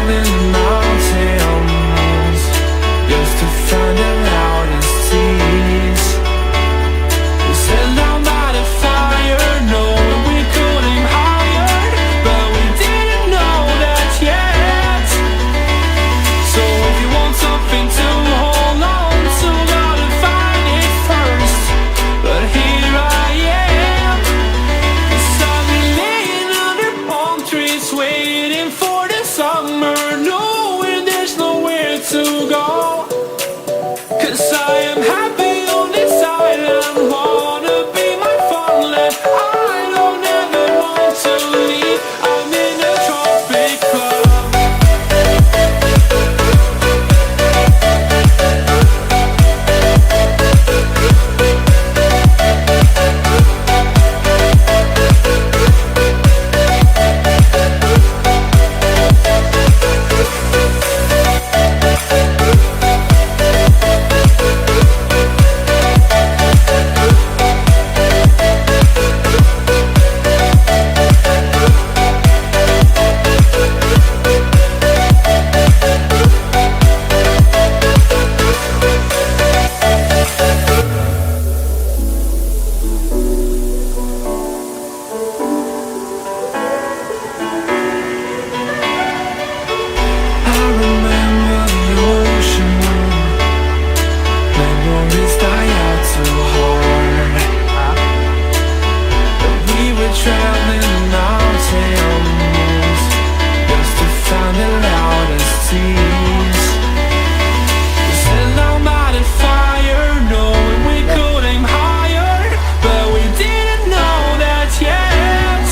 traveling mountains just to find the loudest tears. We sat down by the fire, knowing we could aim higher, but we didn't know that yet. So if you want something to hold on to, gotta find it first. But here I am, 'cause I've been laying under palm trees, waiting for the summer, knowing there's nowhere to go. 'Cause I am happy on this island, wanna be my farmland. I don't ever want to leave, I'm in a tropic club. I remember the ocean, memories die out too hard. But we were traveling mountains just to find the loudest tears. We sat down by the fire, knowing we could aim higher, but we didn't know that yet.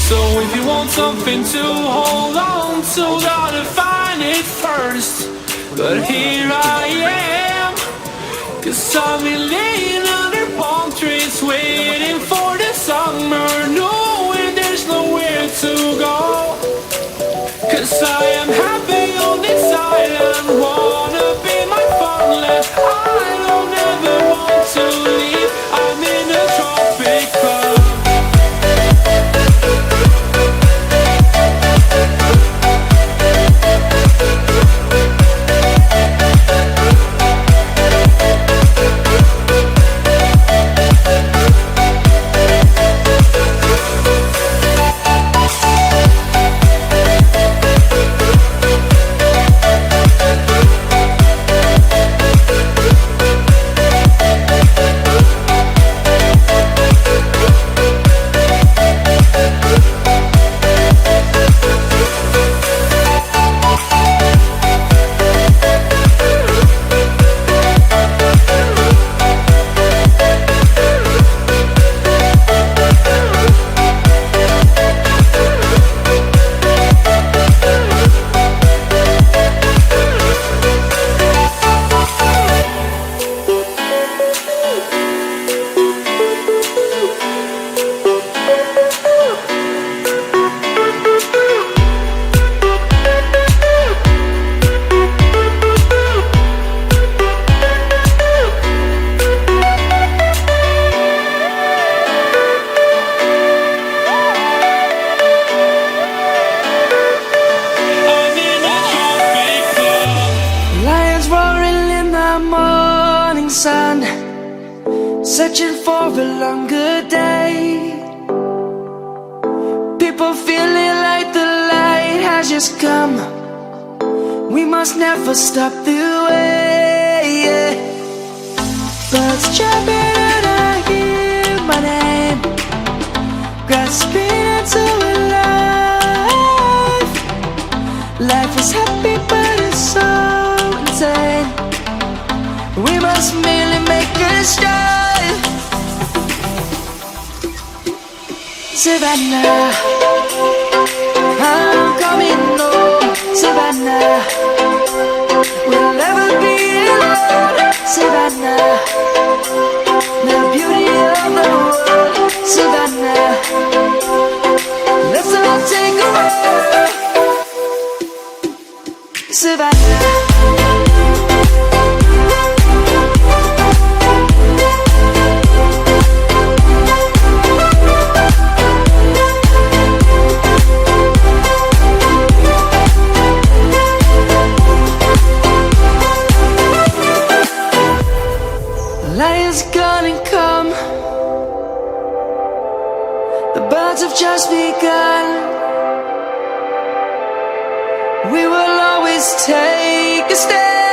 So if you want something to hold on to, gotta find it first. But here I am, 'cause I've been laying under palm trees, waiting for the summer, knowing there's nowhere to go. 'Cause I am happy on this island, wanna be my farmland. I don't ever want to leave, I'm in a tropic club. I'm in a tropic club. Lions roaring in the morning sun, searching for a longer day. People feeling like the light has just come. We must never stop the way. Birds chirping and I hear my name, grasping into a life. Life is happy but it's so insane. We must merely make a start. Savannah, I'm coming home. Savannah, we'll never be alone. Savannah, the beauty of the world. Savannah, let's all take a ride. Savannah. The birds have just begun. We will always take a stand.